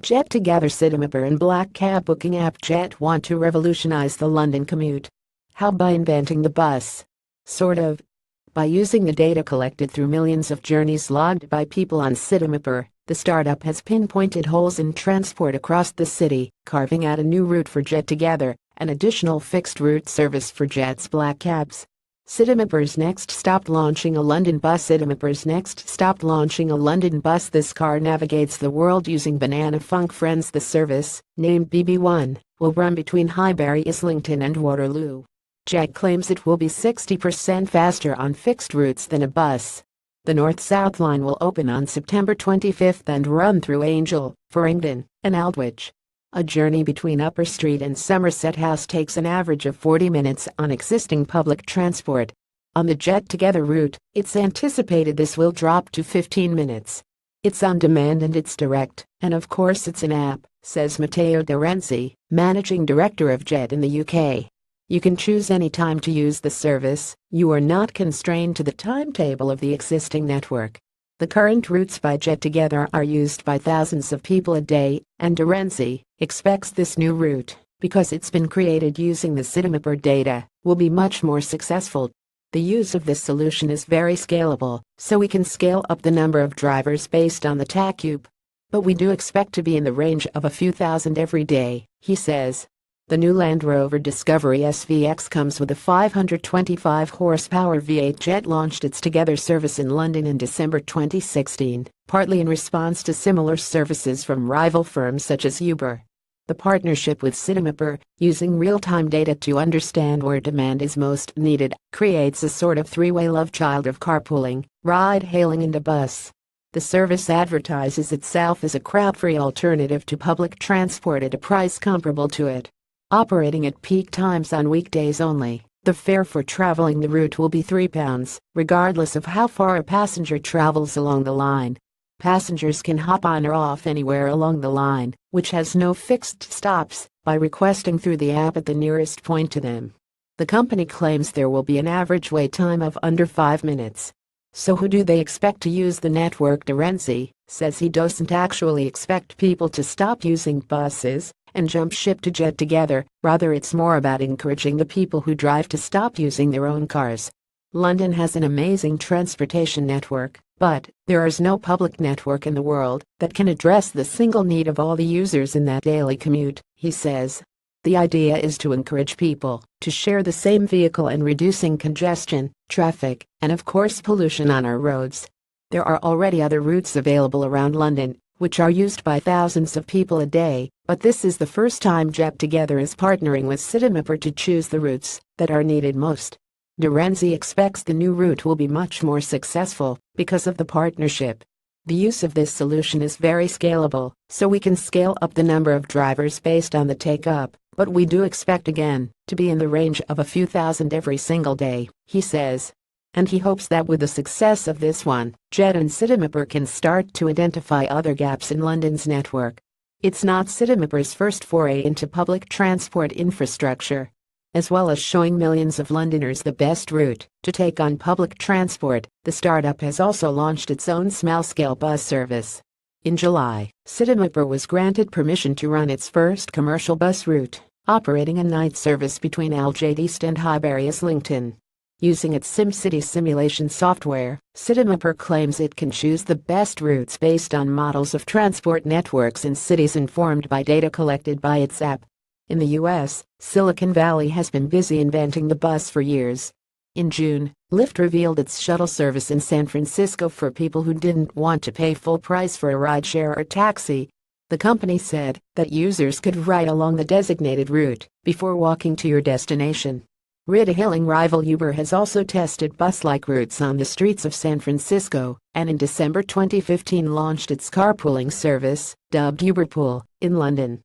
Gett TogetherCitymapper and black cab booking app Gett want to revolutionize the London commute. How? By inventing the bus. Sort of. By using the data collected through millions of journeys logged by people on Citymapper, the startup has pinpointed holes in transport across the city, carving out a new route for Gett Together, an additional fixed route service for Gett's black cabs. Citymapper's next stopped launching a London bus. Citymapper's next stopped launching a London bus. This car navigates the world using Banana Funk Friends. The service, named BB1, will run between Highbury, Islington and Waterloo. Gett claims it will be 60% faster on fixed routes than a bus. The North-South line will open on September 25 and run through Angel, Farringdon, and Aldwych. A journey between Upper Street and Somerset House takes an average of 40 minutes on existing public transport. On the Gett Together route, it's anticipated this will drop to 15 minutes. It's on demand and it's direct, and of course it's an app, says Matteo De Renzi, managing director of Gett in the UK. You can choose any time to use the service. You are not constrained to the timetable of the existing network. The current routes by Gett Together are used by thousands of people a day, and De Renzi expects this new route, because it's been created using the Citymapper data, will be much more successful. The use of this solution is very scalable, so we can scale up the number of drivers based on the TACUB. But we do expect to be in the range of a few thousand every day, he says. The new Land Rover Discovery SVX comes with a 525 horsepower V8. Gett launched its Together service in London in December 2016, partly in response to similar services from rival firms such as Uber. The partnership with Citymapper, using real-time data to understand where demand is most needed, creates a sort of three-way love child of carpooling, ride-hailing and a bus. The service advertises itself as a crowd-free alternative to public transport at a price comparable to it. Operating at peak times on weekdays only, the fare for traveling the route will be £3, regardless of how far a passenger travels along the line. Passengers can hop on or off anywhere along the line, which has no fixed stops, by requesting through the app at the nearest point to them. The company claims there will be an average wait time of under 5 minutes. So who do they expect to use the network? De Renzi says he doesn't actually expect people to stop using buses and jump ship to Gett Together. Rather, it's more about encouraging the people who drive to stop using their own cars. London has an amazing transportation network, but there is no public network in the world that can address the single need of all the users in that daily commute, he says. The idea is to encourage people to share the same vehicle and reducing congestion, traffic, and of course pollution on our roads. There are already other routes available around London, which are used by thousands of people a day, but this is the first time Gett Together is partnering with Citymapper to choose the routes that are needed most. De Renzi expects the new route will be much more successful because of the partnership. The use of this solution is very scalable, so we can scale up the number of drivers based on the take-up, but we do expect again to be in the range of a few thousand every single day, he says. And he hopes that with the success of this one, Gett and Citymapper can start to identify other gaps in London's network. It's not Citymapper's first foray into public transport infrastructure. As well as showing millions of Londoners the best route to take on public transport, the startup has also launched its own small-scale bus service. In July, Citymapper was granted permission to run its first commercial bus route, operating a night service between Aldgate East and Highbury, Islington. Using its SimCity simulation software, Citymapper claims it can choose the best routes based on models of transport networks in cities informed by data collected by its app. In the US, Silicon Valley has been busy inventing the bus for years. In June, Lyft revealed its shuttle service in San Francisco for people who didn't want to pay full price for a rideshare or taxi. The company said that users could ride along the designated route before walking to your destination. Ride-hailing rival Uber has also tested bus-like routes on the streets of San Francisco, and in December 2015 launched its carpooling service, dubbed Uberpool, in London.